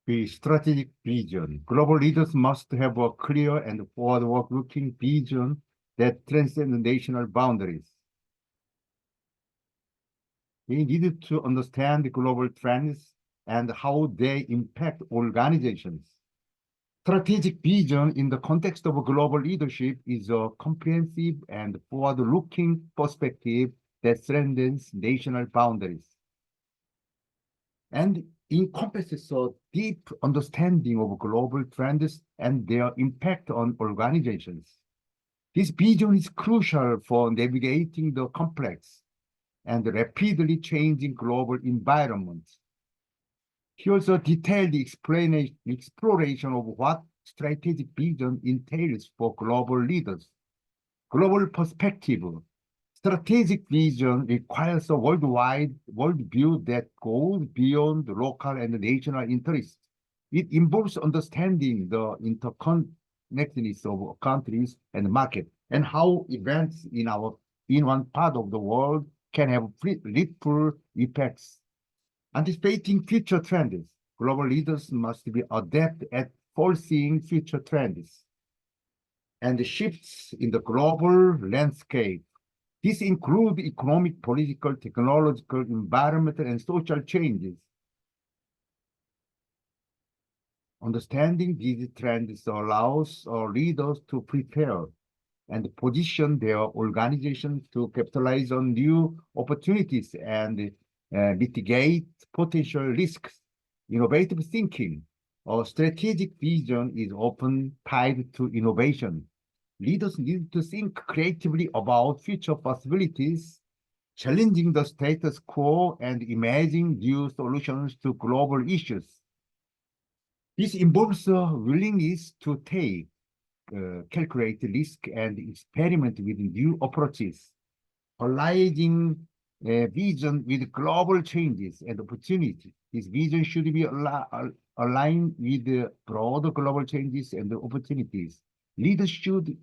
The strategic vision. Global leaders must have a clear and forward-looking vision that transcends national boundaries. They needed to understand global trends and how they impact organizations. Strategic vision in the context of global leadership is a comprehensive and forward-looking perspective that transcends national boundaries and encompasses a deep understanding of global trends and their impact on organizations. This vision is crucial for navigating the complex and rapidly changing global environment. Here's a detailed exploration of what strategic vision entails for global leaders. Global perspective. Strategic vision requires a worldwide worldview that goes beyond local and national interests. It involves understanding the interconnectedness of countries and markets and how events in one part of the world can have ripple effects. Anticipating future trends, global leaders must be adept at foreseeing future trends and shifts in the global landscape. This includes economic, political, technological, environmental, and social changes. Understanding these trends allows our leaders to prepare and position their organizations to capitalize on new opportunities and mitigate potential risks. Innovative thinking or strategic vision is often tied to innovation. Leaders need to think creatively about future possibilities, challenging the status quo and imagining new solutions to global issues. This involves a willingness to take calculate risk and experiment with new approaches, aligning vision with global changes and opportunities. This vision should be aligned with the broader global changes and opportunities. Leaders should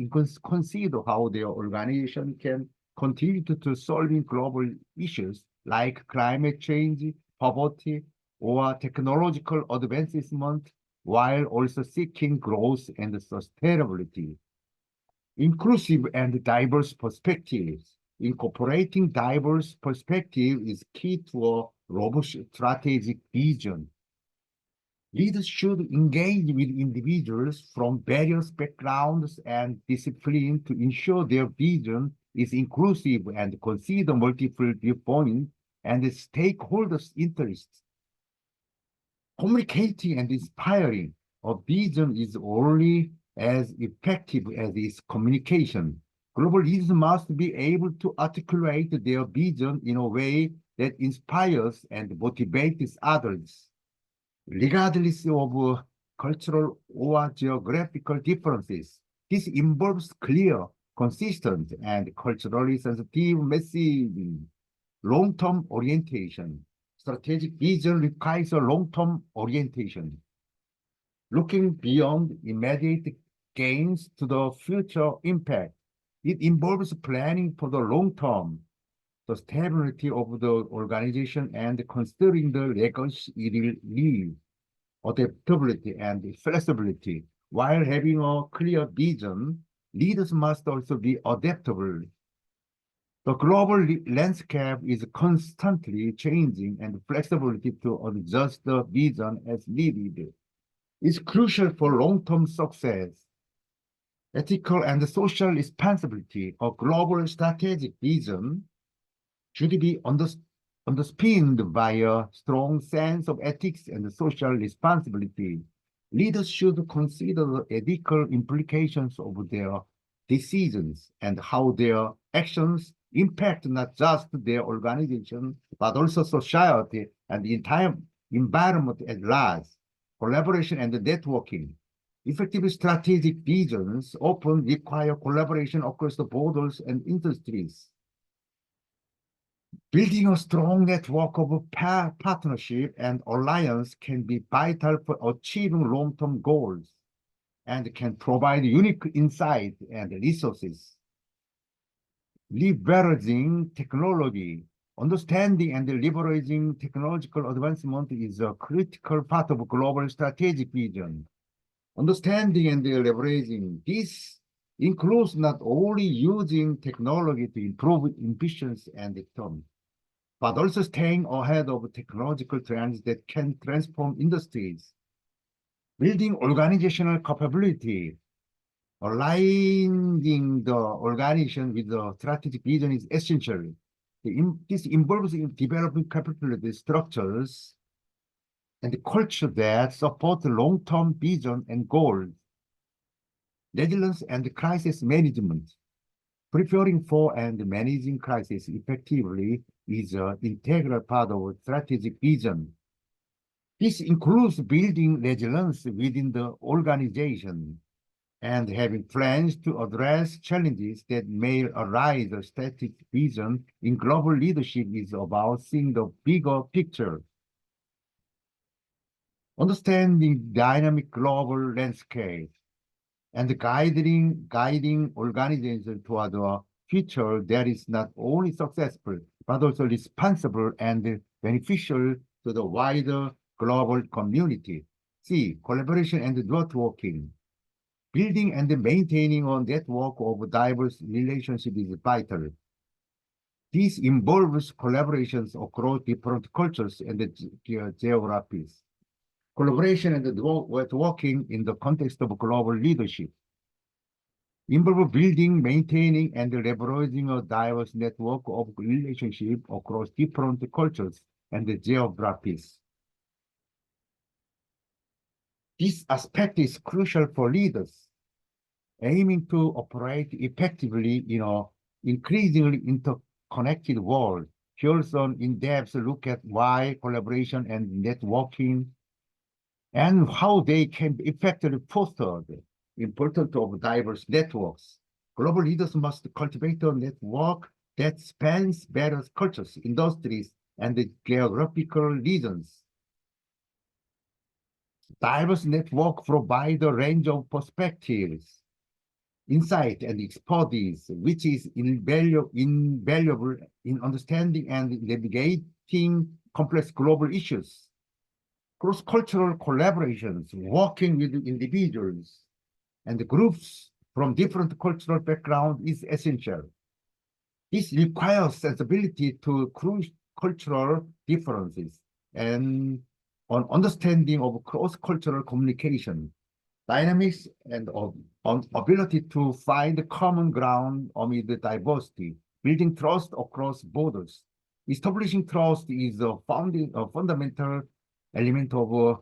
consider how their organization can contribute to solving global issues like climate change, poverty, or technological advancement, while also seeking growth and sustainability. Inclusive and diverse perspectives. Incorporating diverse perspective is key to a robust strategic vision. Leaders should engage with individuals from various backgrounds and disciplines to ensure their vision is inclusive and consider multiple viewpoints and stakeholders' interests. Communicating and inspiring a vision is only as effective as its communication. Global leaders must be able to articulate their vision in a way that inspires and motivates others, regardless of cultural or geographical differences. This involves clear, consistent, and culturally sensitive messaging. Long-term orientation. Strategic vision requires a long-term orientation, looking beyond immediate gains to the future impact. It involves planning for the long term, the stability of the organization, and considering the legacy it will leave, adaptability and flexibility. While having a clear vision, leaders must also be adaptable. The global landscape is constantly changing, and flexibility to adjust the vision as needed is crucial for long-term success. Ethical and social responsibility of global strategic vision should be underpinned by a strong sense of ethics and social responsibility. Leaders should consider the ethical implications of their decisions and how their actions impact not just their organization, but also society and the entire environment at large. Collaboration and networking. Effective strategic visions often require collaboration across the borders and industries. Building a strong network of partnership and alliance can be vital for achieving long-term goals and can provide unique insight and resources. Leveraging technology. Understanding and leveraging technological advancement is a critical part of global strategic vision. Understanding and leveraging this includes not only using technology to improve efficiency and economy, but also staying ahead of technological trends that can transform industries. Building organizational capability, aligning the organization with the strategic vision is essential. This involves in developing capability structures and the culture that support long-term vision and goals. Resilience and crisis management. Preparing for and managing crisis effectively is an integral part of strategic vision. This includes building resilience within the organization and having plans to address challenges that may arise. A strategic vision in global leadership is about seeing the bigger picture. Understanding dynamic global landscape and guiding organizations toward a future that is not only successful, but also responsible and beneficial to the wider global community. C, collaboration and networking. Building and maintaining a network of diverse relationships is vital. This involves collaborations across different cultures and geographies. Collaboration and networking in the context of global leadership involve building, maintaining, and leveraging a diverse network of relationships across different cultures and geographies. This aspect is crucial for leaders aiming to operate effectively in an increasingly interconnected world. Here's an in-depth look at why collaboration and networking and how they can be effectively fostered. Importance of diverse networks. Global leaders must cultivate a network that spans various cultures, industries, and geographical regions. Diverse networks provide a range of perspectives, insight, and expertise, which is invaluable in understanding and navigating complex global issues. Cross-cultural collaborations, working with individuals and groups from different cultural backgrounds is essential. This requires sensibility to cultural differences and an understanding of cross-cultural communication, dynamics, and ability to find common ground amid diversity, building trust across borders. Establishing trust is a fundamental element of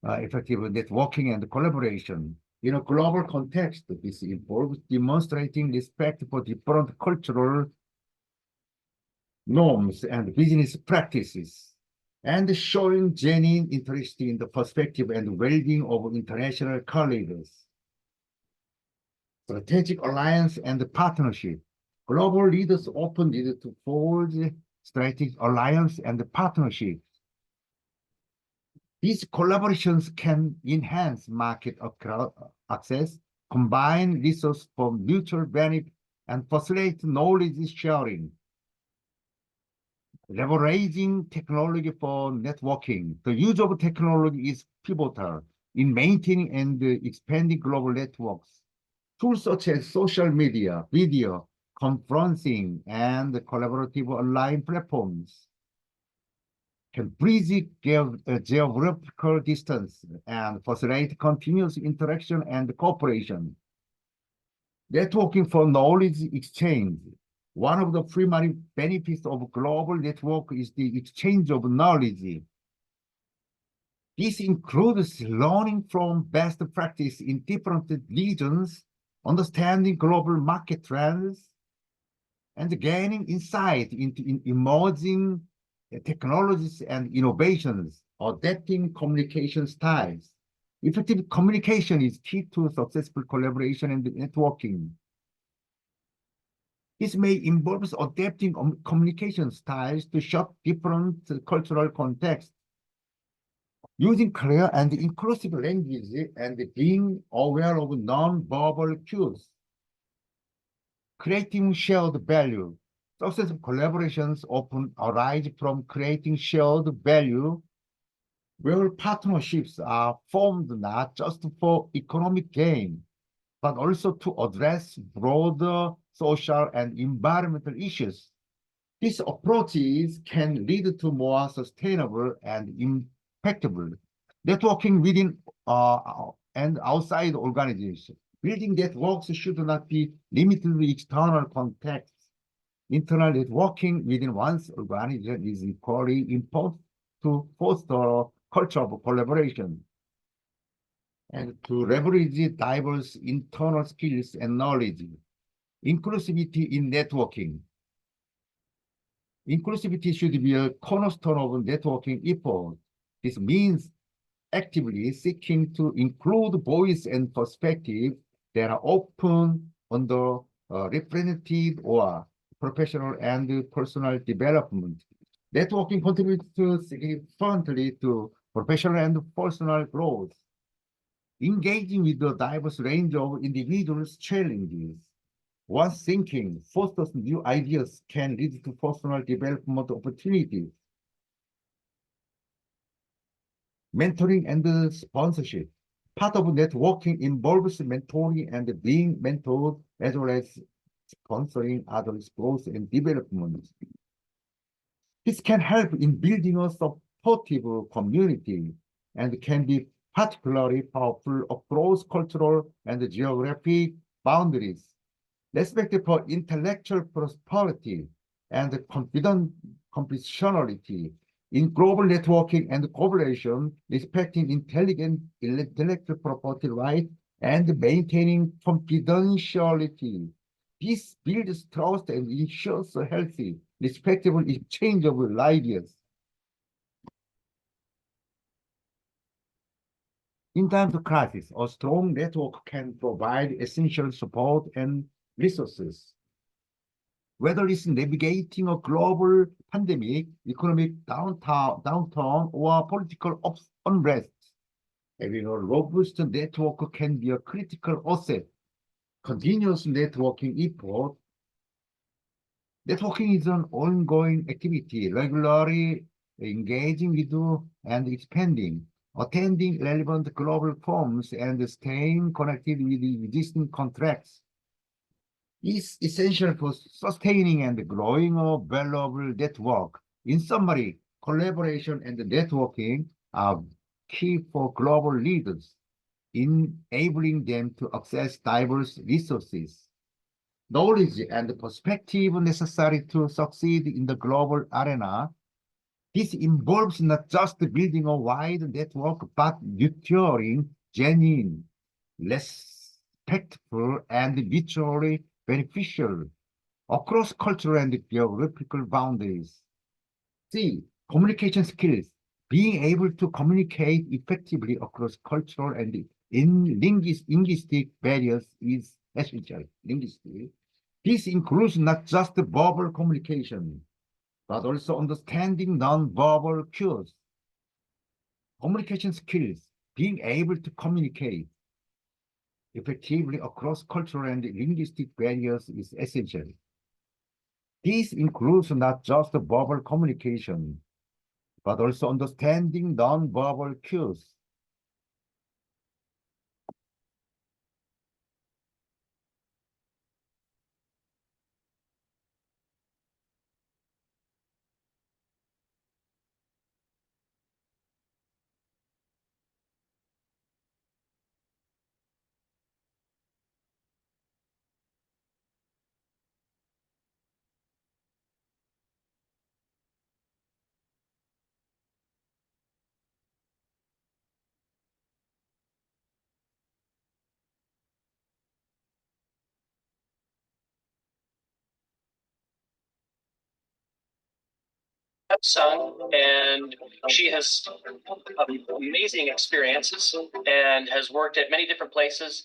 effective networking and collaboration. In a global context, this involves demonstrating respect for different cultural norms and business practices, and showing genuine interest in the perspective and well-being of international colleagues. Strategic alliance and partnership. Global leaders often need to forge strategic alliance and partnerships. These collaborations can enhance market access, combine resources for mutual benefit, and facilitate knowledge sharing. Leveraging technology for networking. The use of technology is pivotal in maintaining and expanding global networks. Tools such as social media, video, conferencing, and collaborative online platforms can bridge geographical distance and facilitate continuous interaction and cooperation. Networking for knowledge exchange. One of the primary benefits of global network is the exchange of knowledge. This includes learning from best practice in different regions, understanding global market trends, and gaining insight into emerging technologies and innovations, adapting communication styles. Effective communication is key to successful collaboration and networking. This may involve adapting communication styles to suit different cultural contexts, using clear and inclusive language and being aware of non-verbal cues, creating shared value. Successful collaborations often arise from creating shared value, where partnerships are formed not just for economic gain, but also to address broader social and environmental issues. These approaches can lead to more sustainable and impactful networking within and outside organizations. Building networks should not be limited to external contacts. Internal networking within one's organization is equally important to foster a culture of collaboration and to leverage diverse internal skills and knowledge. Inclusivity in networking. Inclusivity should be a cornerstone of networking effort. This means actively seeking to include voice and perspective that are often underrepresented or professional and personal development. Networking contributes significantly to professional and personal growth. Engaging with a diverse range of individuals' challenges. Once thinking fosters new ideas can lead to personal development opportunities. Mentoring and sponsorship. Part of networking involves mentoring and being mentored, as well as sponsoring others' growth and development. This can help in building a supportive community and can be particularly powerful across cultural and geographic boundaries. Respect for intellectual prosperity and competitionality in global networking and cooperation, respecting intellectual property rights and maintaining confidentiality. This builds trust and ensures a healthy, respectable exchange of ideas. In times of crisis, a strong network can provide essential support and resources. Whether it's navigating a global pandemic, economic downturn, or political unrest, having a robust network can be a critical asset. Continuous networking effort. Networking is an ongoing activity, regularly engaging with and expanding, attending relevant global forums, and staying connected with existing contracts is essential for sustaining and growing a valuable network. In summary, collaboration and networking are key for global leaders, enabling them to access diverse resources, knowledge, and perspective necessary to succeed in the global arena. This involves not just building a wide network, but nurturing genuine, respectful, and mutually beneficial across cultural and geographical boundaries. C. Communication skills. Being able to communicate effectively across cultural and linguistic barriers is essential. Linguistic. This includes not just verbal communication, but also understanding non-verbal cues. Communication skills. Being able to communicate effectively across cultural and linguistic barriers is essential. This includes not just verbal communication, but also understanding non-verbal cues. Son, and she has amazing experiences and has worked at many different places.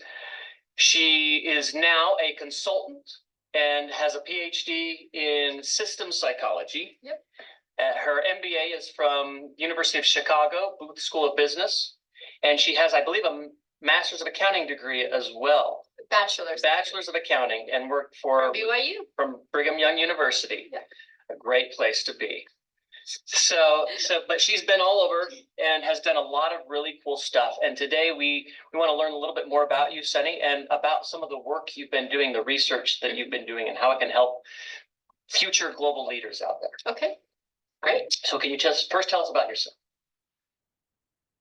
She is now a consultant and has a PhD in systems psychology. Yep. Her MBA is from University of Chicago, Booth School of Business, and she has, I believe, a Master's of Accounting degree as well. Bachelor's of Accounting, and worked for BYU. from Brigham Young University. Yeah. A great place to be. So, but she's been all over and has done a lot of really cool stuff. And today we want to learn a little bit more about you, Sunny, and about some of the work you've been doing, the research that you've been doing, and how it can help future global leaders out there. Okay, great. So can you just first tell us about yourself,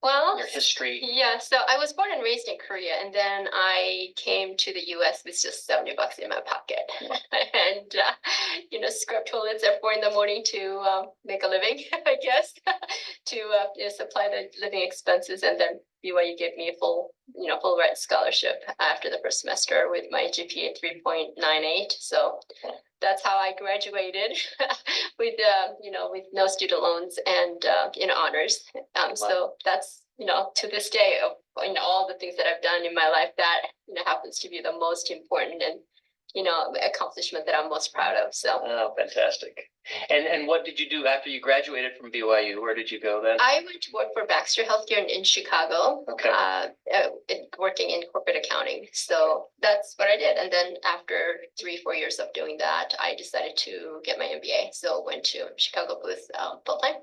Well, your history? yeah, so I was born and raised in Korea, and then I came to the US with just $70 in my pocket, and scrub toilets at 4 a.m. to make a living, I guess, to supply the living expenses, and then BYU gave me a full ride scholarship after the first semester with my GPA 3.98. So that's how I graduated with with no student loans and honors. So that's to this day of all the things that I've done in my life, that happens to be the most important and accomplishment that I'm most proud of. So fantastic. And what did you do after you graduated from BYU? Where did you go then? I went to work for Baxter Healthcare in Chicago. Okay. Working in corporate accounting. So that's what I did. And then after 3-4 years of doing that, I decided to get my MBA. So went to Chicago Booth full time.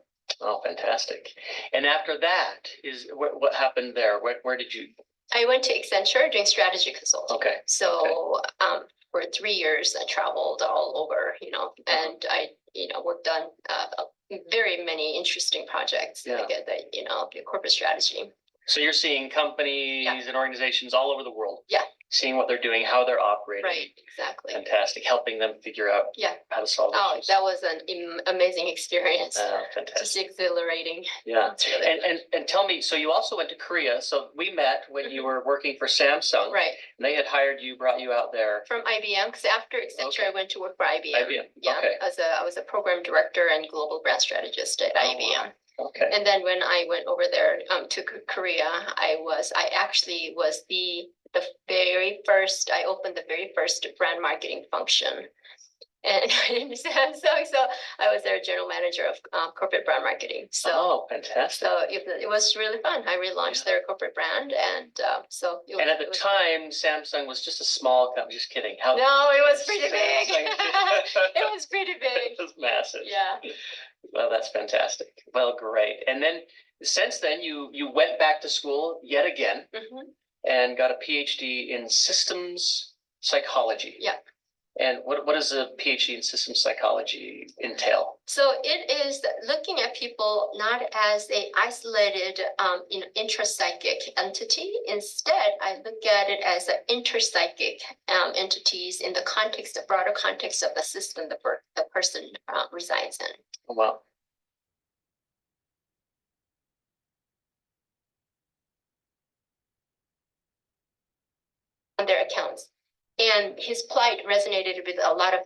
Oh, fantastic. And after that is what happened there? Where did you? I went to Accenture doing strategy consulting. Okay. So for 3 years, I traveled all over, and I, worked on very many interesting projects. Yeah. Like the corporate strategy. So you're seeing companies and organizations all over the world. Yeah. Seeing what they're doing, how they're operating. Right, exactly. Fantastic. Helping them figure out how to solve issues. That was an amazing experience. Fantastic. Just exhilarating. Yeah. Really and tell me, so you also went to Korea. So we met when you were working for Samsung. Right. And they had hired you, brought you out there. From IBM, because after Accenture, I went to work for IBM. IBM. Yeah. Okay. I was a program director and global brand strategist at IBM. Wow. Okay. And then when I went over there to Korea, I actually was the very first. I opened the very first brand marketing function, and so I was their general manager of corporate brand marketing. So fantastic. So it was really fun. I relaunched their corporate brand, and so. And at the time, Samsung was just a small company. Just kidding. No, it was pretty big. It was pretty big. It was massive. Yeah. Well, that's fantastic. Well, great. And then since then, you went back to school yet again and got a PhD in systems psychology. Yeah. And what does a PhD in systems psychology entail? So it is looking at people not as a isolated, intrapsychic entity. Instead, I look at it as an interpsychic entities in the broader context of the system the person resides in. Oh, wow. On their accounts. And his plight resonated with a lot of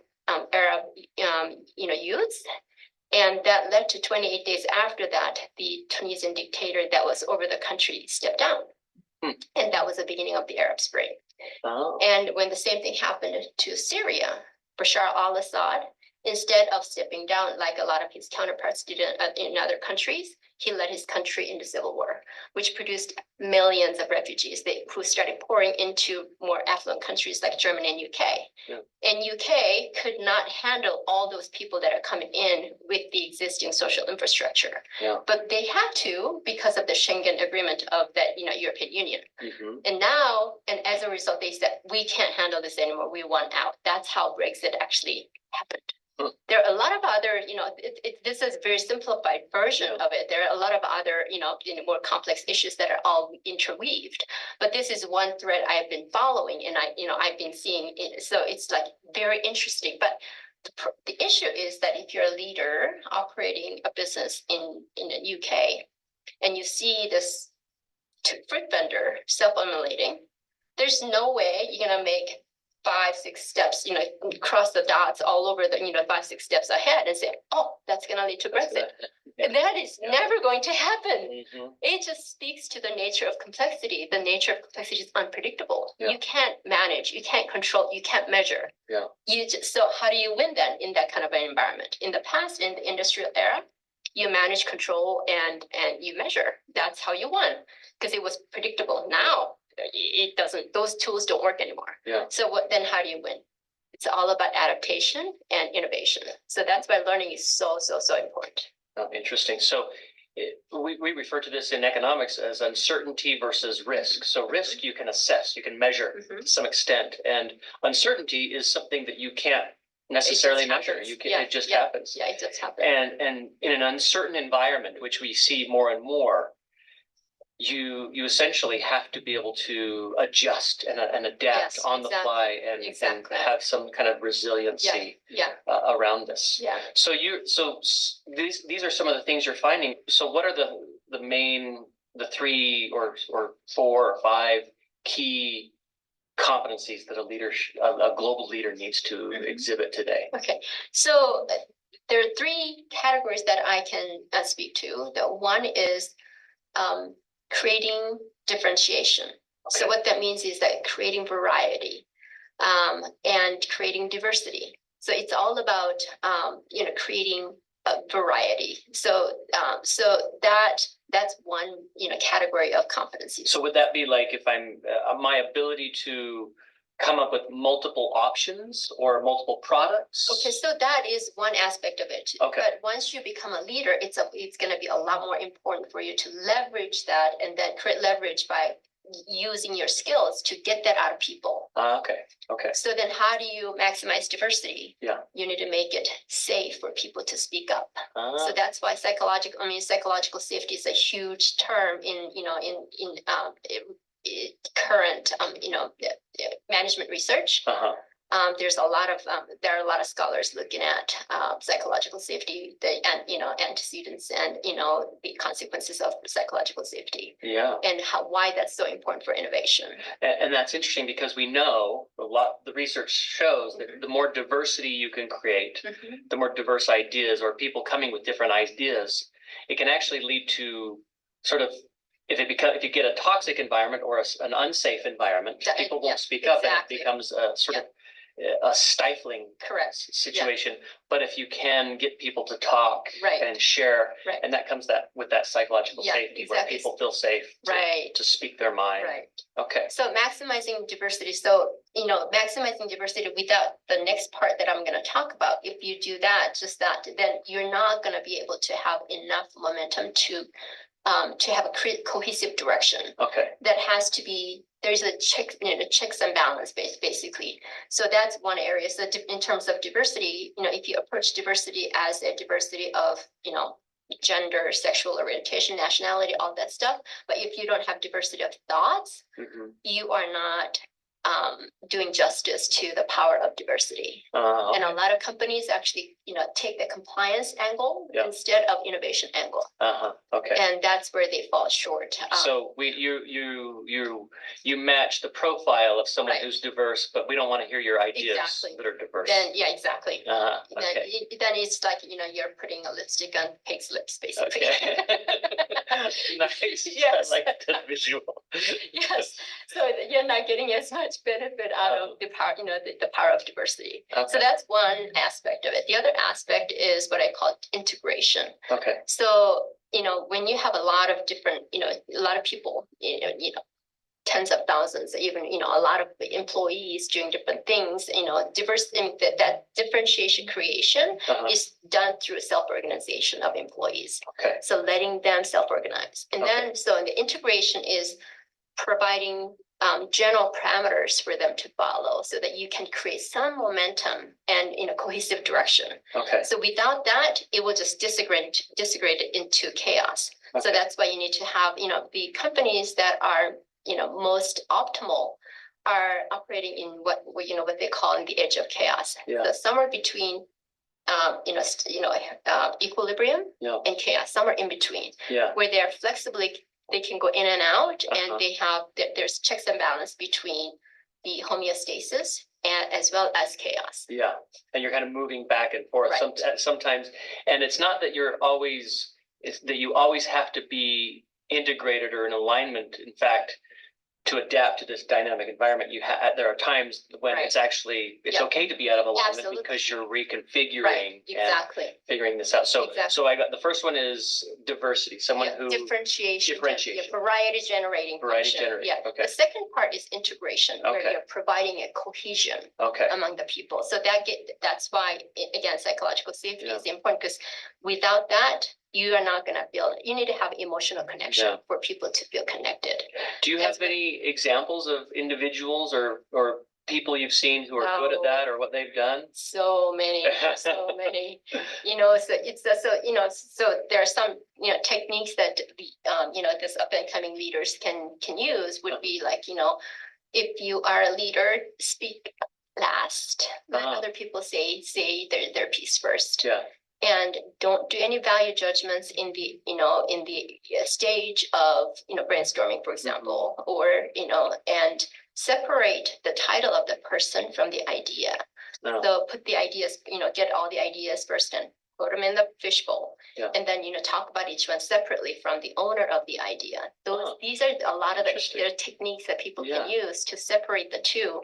Arab, youths. And that led to 28 days after that, the Tunisian dictator that was over the country stepped down. And that was the beginning of the Arab Spring. Oh. And when the same thing happened to Syria, Bashar al-Assad, instead of stepping down like a lot of his counterparts did in other countries, he led his country into civil war, which produced millions of refugees who started pouring into more affluent countries like Germany and UK. Yeah. And UK could not handle all those people that are coming in with the existing social infrastructure. Yeah. But they had to because of the Schengen agreement of that European Union. And as a result, they said, we can't handle this anymore. We want out. That's how Brexit actually happened. There are a lot of other, this is a very simplified version of it. There are a lot of other, more complex issues that are all interweaved. But this is one thread I've been following, and I've been seeing it. So it's like very interesting. But the issue is that if you're a leader operating a business in the UK, and you see this fruit vendor self-immolating, there's no way you're gonna make 5-6 steps, cross the dots all over the, 5-6 steps ahead and say, oh, that's going to lead to Brexit. And that is never going to happen. It just speaks to the nature of complexity. The nature of complexity is unpredictable. Yeah. You can't manage, you can't control, you can't measure. Yeah. So how do you win then in that kind of an environment? In the past, in the industrial era, you manage, control, and you measure. That's how you won because it was predictable. Now, it doesn't, those tools don't work anymore. Yeah. So then how do you win? It's all about adaptation and innovation. So that's why learning is so important. Oh, interesting. So we refer to this in economics as uncertainty versus risk. So risk you can assess, you can measure to some extent, and uncertainty is something that you can't necessarily measure. Happens. You can, Yeah, it just yeah, happens. Yeah, it just happens. And in an uncertain environment, which we see more and more, you essentially have to be able to adjust and adapt Yes, on the exactly, fly and exactly. have some kind of resiliency Yeah, around this. yeah. So these are some of the things you're finding. So what are the main, the 3 or 4 or 5 key competencies that a global leader needs to exhibit today? Okay, so there are 3 categories that I can speak to. The one is creating differentiation. Okay. So what that means is that creating variety and creating diversity. So it's all about creating a variety. So that's one category of competencies. So would that be like if I'm my ability to come up with multiple options or multiple products? Okay, so that is one aspect of it. Okay. But once you become a leader, it's going to be a lot more important for you to leverage that and then create leverage by using your skills to get that out of people. Okay. So then how do you maximize diversity? Yeah. You need to make it safe for people to speak up. Ah. So that's why psychological safety is a huge term in current management research. There are a lot of scholars looking at psychological safety, the antecedents and the consequences of psychological safety. Yeah. And why that's so important for innovation. And that's interesting because we know the research shows that the more diversity you can create, the more diverse ideas or people coming with different ideas, it can actually lead to sort of, if you get a toxic environment or an unsafe environment, people won't speak up, and it becomes a sort of a stifling situation. But if you can get people to talk and share, and that comes with that psychological safety where people feel safe to speak their mind. Okay. So maximizing diversity. So maximizing diversity without the next part that I'm going to talk about. If you do that, then you're not going to be able to have enough momentum to have a cohesive direction. Okay. That has to be, there's a checks and balance basically. So that's one area. So in terms of diversity, if you approach diversity as a diversity of, gender, sexual orientation, nationality, all that stuff, but if you don't have diversity of thoughts, you are not doing justice to the power of diversity. And a lot of companies actually, take the compliance angle instead of innovation angle. Okay. And that's where they fall short. So you match the profile of someone who's diverse, but we don't want to hear your ideas that are diverse. Then exactly. Okay. Then it's like you're putting a lipstick on pig's lips, basically. Okay. Nice. Yes. I like that visual. Yes. So you're not getting as much benefit out of the power, the power of diversity. Okay. So that's one aspect of it. The other aspect is what I call integration. Okay. So, when you have a lot of different, a lot of people, tens of thousands, even, a lot of employees doing different things, that differentiation creation is done through self-organization of employees. Okay. So letting them self-organize. And then, so the integration is providing general parameters for them to follow so that you can create some momentum and in a cohesive direction. Okay. So without that, it will just disintegrate into chaos. Okay. So that's why you need to have, the companies that are, most optimal are operating in what they call in the edge of chaos. Yeah. So somewhere between, equilibrium and chaos, somewhere in between, where they're flexibly, they can go in and out, and there's checks and balance between the homeostasis and as well as chaos. Yeah, and you're kind of moving back and forth sometimes, and it's not that it's that you always have to be integrated or in alignment. In fact, to adapt to this dynamic environment, there are times when Right. it's actually, it's Yeah. okay to be out of alignment Absolutely. because you're reconfiguring Right, and exactly. figuring this out. So, Exactly. so I got, the first one is diversity, someone Yeah, who, differentiation, differentiation. variety generating Variety function. generating, Yeah. okay. The second part is integration, where Okay. you're providing a cohesion okay, among the people. So that's why, again, psychological safety Yeah. is important, because without that, you are not gonna build, you need to have emotional connection Yeah. for people to feel connected. do you That's have any examples of individuals or people you've seen who are good at Oh. that or what they've done? So many, so many, so it's, so there are some, techniques that, this up and coming leaders can use would be like, if you are a leader, speak last, let Uh-huh. other people say their piece first. Yeah, And don't do any value judgments in the, stage of, brainstorming, for example, or, and separate the title of the person from the idea. no, So put the ideas, get all the ideas first and put them in the fishbowl. Yeah. And then, talk about each one separately from the owner of the idea. These are a lot of the techniques that people can use to separate the two.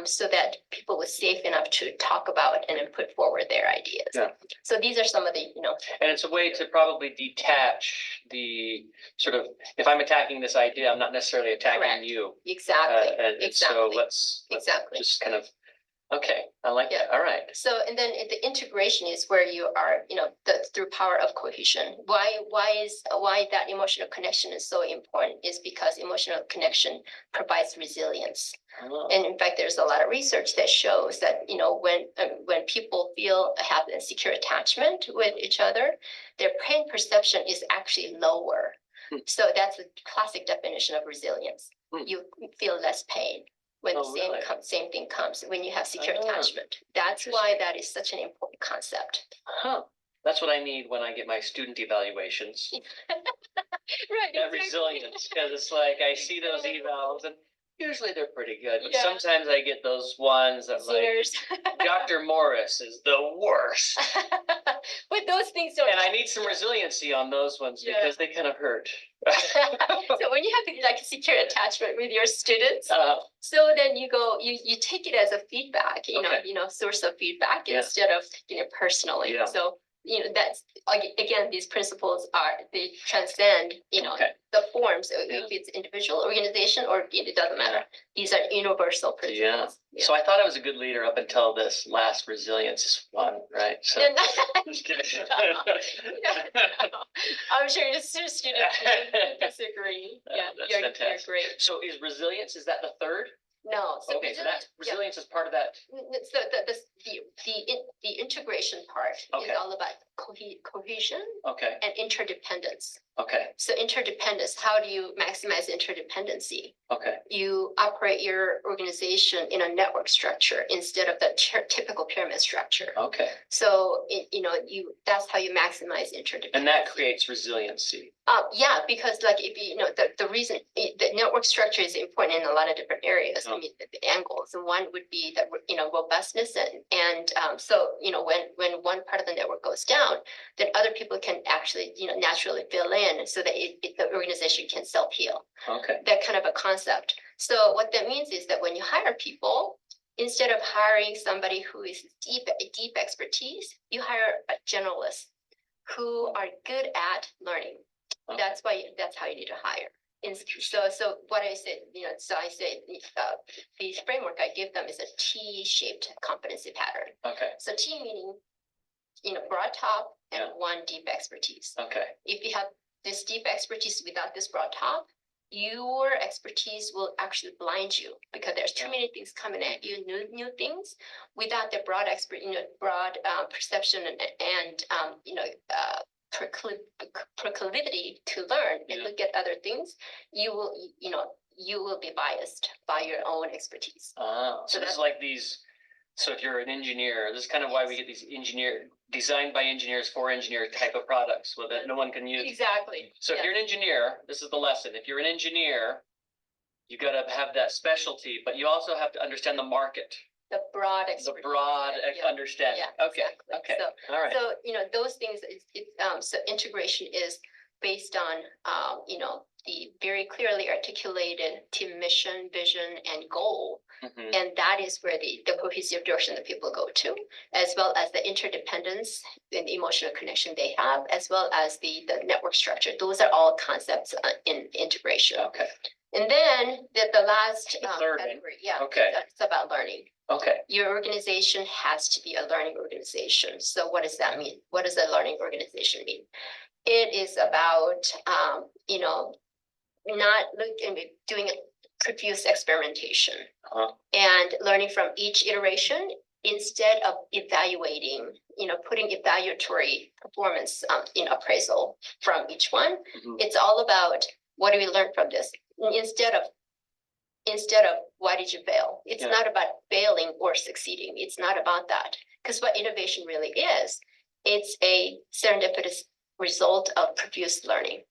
So that people were safe enough to talk about and then put forward their ideas. Yeah. So these are some of the, and it's a way to probably detach the sort of, if I'm attacking this idea, I'm not necessarily attacking Correct. you. exactly, And exactly. so let's Exactly. just kind of, okay, I like Yeah. that, all right. So, and then the integration is where you are, through power of cohesion. Why that emotional connection is so important is because emotional connection provides resilience. Oh. And in fact, there's a lot of research that shows that, when people have a secure attachment with each other, their pain perception is actually lower. So that's a classic definition of resilience. You feel less pain when the same thing comes, when you have secure attachment. That's why that is such an important concept. Huh. That's what I need when I get my student evaluations. Right. That resilience, because it's like I see those evals and usually they're pretty good, but Yeah. sometimes I get those ones that Zingers. like Dr. Morris is the worst. But those things don't. And I need some resiliency on those ones because they kind of hurt. So when you have like a secure attachment with your students, so then you take it as a feedback, source of feedback instead of taking it personally. Yeah. So that's again, these principles they transcend, the forms. If it's individual, organization, or it doesn't matter. These are universal principles. Yeah. So I thought I was a good leader up until this last resilience one, right? So just kidding. I'm sure your students disagree. Yeah, That's you're fantastic. great. So is resilience, is that the third? No. So okay, so that resilience is part of that. So the integration part is all about cohesion and interdependence. Okay. So interdependence, how do you maximize interdependency? Okay. You operate your organization in a network structure instead of the typical pyramid structure. Okay. So that's how you maximize interdependency. And that creates resiliency. Yeah, because like if the reason the network structure is important in a lot of different areas. I mean, the angles, and one would be the robustness and so when one part of the network goes down, then other people can actually naturally fill in so that the organization can self-heal. Okay. That kind of a concept. So what that means is that when you hire people, instead of hiring somebody who is deep expertise, you hire a generalist who are good at learning. Okay. That's how you need to hire. So what I said, so I say the framework I give them is a T-shaped competency pattern. Okay. So T meaning, broad top and one deep expertise. Okay. If you have this deep expertise without this broad top, your expertise will actually blind you because there's too many things coming at you, new things, without the broad perception and proclivity to learn and look at other things. You will be biased by your own expertise. So this is like these. So if you're an engineer, this is kind of why we get these designed by engineers for engineer type of products that no one can use. Exactly. So if you're an engineer, this is the lesson. If you're an engineer, you got to have that specialty, but you also have to understand the market. The broad expertise. The broad understanding. Yeah, okay. Exactly. Okay. So, all right. So those things. So integration is based on the very clearly articulated team mission, vision, and goal. Mhm. And that is where the cohesive direction that people go to, as well as the interdependence and the emotional connection they have, as well as the network structure. Those are all concepts in integration. Okay, And then the last The third one. category, yeah, Okay. it's about learning. okay, Your organization has to be a learning organization. So what does that mean? What does a learning organization mean? It is about, not doing profuse experimentation Uh-huh. and learning from each iteration instead of evaluating, putting evaluatory performance in appraisal from each one. Mhm. It's all about what do we learn from this instead of why did you fail? It's Yeah. not about failing or succeeding. It's not about that. Because what innovation really is, it's a serendipitous result of profuse learning.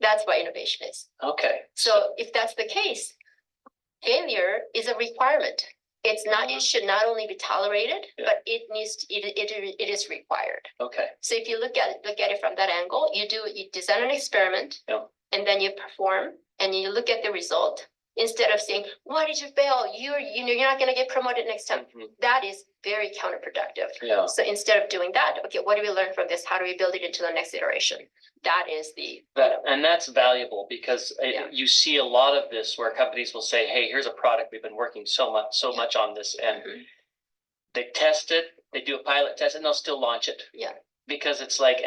That's what innovation is. okay. So if that's the case, failure is a requirement. It's not, it should not only be tolerated, Yeah. but it is required. Okay, So if you look at it from that angle, you design an experiment, Yeah. and then you perform and you look at the result instead of saying, why did you fail? You're not going to get promoted next time. Mhm. That is very counterproductive. Yeah. So instead of doing that, okay, what do we learn from this? How do we build it into the next iteration? That is And that's valuable because Yeah. you see a lot of this where companies will say, hey, here's a product, we've been working so much on this, and Mhm. they test it, they do a pilot test, and they'll still launch it. Yeah. Because it's like,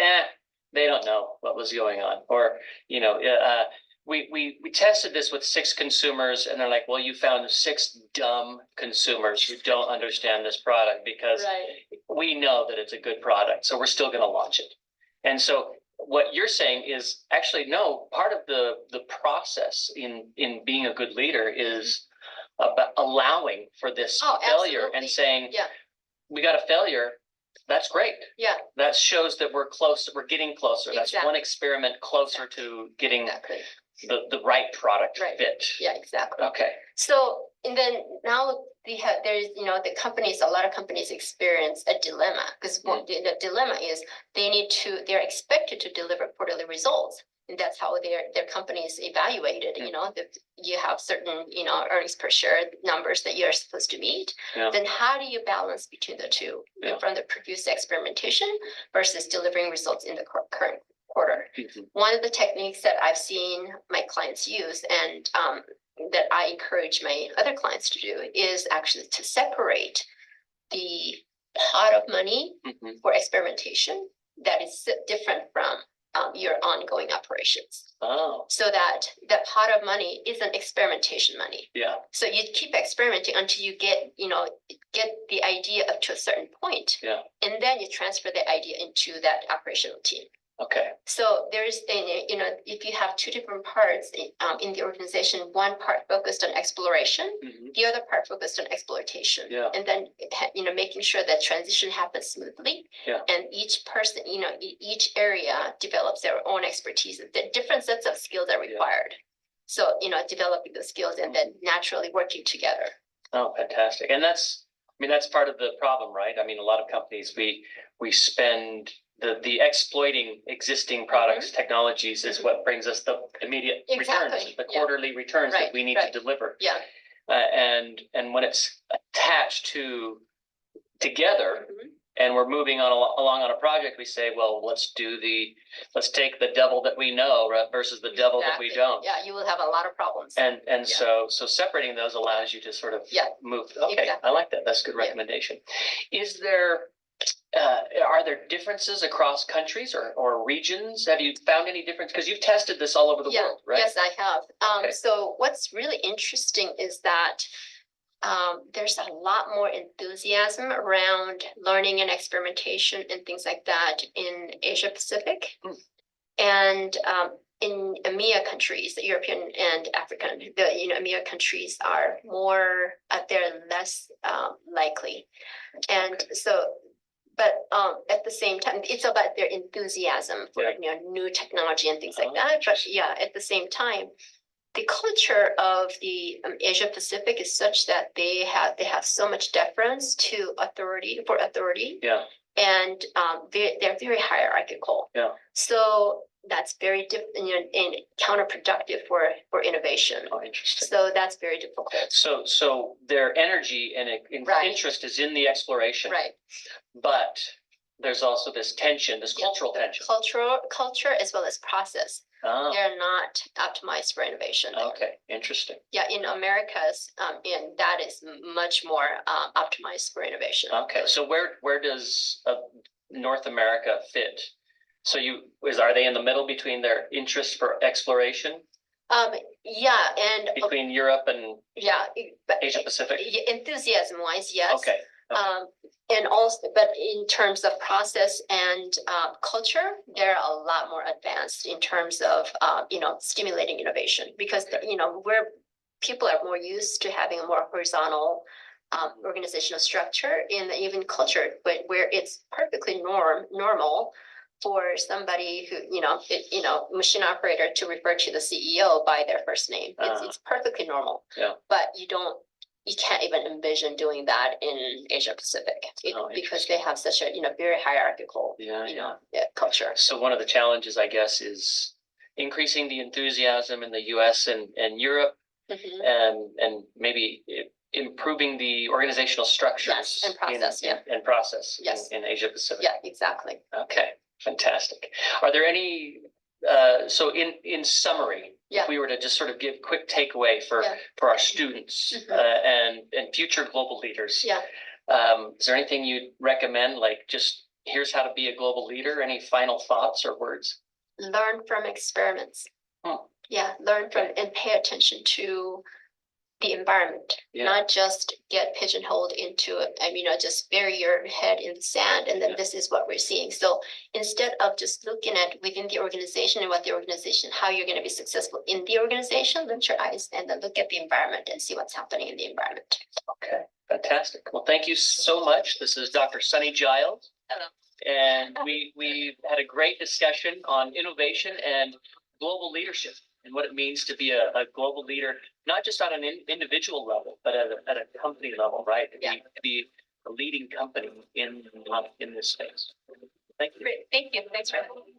they don't know what was going on. Or, we tested this with 6 consumers, and they're like, well, you found 6 dumb consumers who don't understand this product because Right. we know that it's a good product, so we're still going to launch it. And so what you're saying is actually, no, part of the process in being a good leader is about allowing for this Oh, failure absolutely. and saying, Yeah. we got a failure. That's great. Yeah. That shows that we're close, we're getting closer. That's one Exactly. experiment closer to getting Exactly. the right product Right. fit. Yeah, exactly. Okay. So, and then now there's, the companies, a lot of companies experience a dilemma because the dilemma is they're expected to deliver quarterly results. And that's how their company is evaluated. You have certain, earnings per share numbers that you're supposed to meet. Yeah. Then how do you balance between the two Yeah. from the previous experimentation versus delivering results in the current quarter? Mhm. One of the techniques that I've seen my clients use and that I encourage my other clients to do is actually to separate the pot of money Mhm. for experimentation that is different from your ongoing operations. Oh, So that pot of money isn't experimentation money. yeah. So you keep experimenting until you get the idea up to a certain point. Yeah. And then you transfer the idea into that operational team. Okay. So there's, if you have 2 different parts in the organization, one part focused on exploration, Mhm. the other part focused on exploitation. Yeah. And then, making sure that transition happens smoothly. Yeah. And each person, each area develops their own expertise. The different sets of skills are required. So, developing those skills and then naturally working together. Oh, fantastic. And that's part of the problem, right? I mean, a lot of companies, we spend the exploiting existing products, technologies is what brings us the immediate returns, Exactly. the Yeah. quarterly returns that Right, we need right. to deliver. Yeah. And when it's attached together, Mhm. and we're moving along on a project, we say, well, let's take the devil that we know versus the devil that we Exactly. don't. Yeah, you will have a lot of problems. And Yeah. so separating those allows you to sort of Yeah. move. Okay, Exactly. I like that. That's a good Yeah. recommendation. Is there, are there differences across countries or regions? Have you found any difference? Because you've tested this all over the world, right? Yes, I have. Okay. So what's really interesting is that there's a lot more enthusiasm around learning and experimentation and things like that in Asia Pacific. And in EMEA countries, the European and African, EMEA countries are more, they're less likely. And so, but at the same time, it's about their enthusiasm for new technology and things like that. But yeah, at the same time, the culture of the Asia Pacific is such that they have so much deference to authority. Yeah. And they're very hierarchical. Yeah. So that's very and counterproductive for innovation. Oh, interesting. So that's very difficult. So their energy and Right. interest is in the exploration, Right. but there's also this tension, this cultural tension. Culture as well as process. Ah, They're not optimized for innovation. okay, interesting. Yeah, in Americas, and that is much more optimized for innovation. Okay, so where does North America fit? So are they in the middle between their interest for exploration Yeah, and between Europe and yeah, Asia Pacific? enthusiasm wise, yes. Okay. And also, but in terms of process and culture, they're a lot more advanced in terms of stimulating innovation, because where people are more used to having a more horizontal organizational structure in even culture, but where it's perfectly normal for somebody who machine operator to refer to the CEO by their first name. It's perfectly normal. Yeah. But you can't even envision doing that in Asia Pacific because they have such a very hierarchical culture. So one of the challenges, I guess, is increasing the enthusiasm in the U.S. and Europe, and maybe improving the organizational structures and process. and process Yes. in Asia Pacific. Yeah, exactly. Okay, fantastic. Are there any? So in summary, if we were to just sort of give quick takeaway for our students and future global leaders, is there anything you'd recommend? Like, just here's how to be a global leader. Any final thoughts or words? Learn from experiments. Yeah, learn from and pay attention to the environment, not just get pigeonholed into it. Just bury your head in the sand and then this is what we're seeing. So instead of just looking at within the organization and how you're going to be successful in the organization, lift your eyes and then look at the environment and see what's happening in the environment. Okay, fantastic. Well, thank you so much. This is Dr. Sunny Giles. Hello. And we had a great discussion on innovation and global leadership and what it means to be a global leader, not just on an individual level, but at a company level, right? To be a leading company in this space. Thank you. Great. Thank you. Thanks for having me.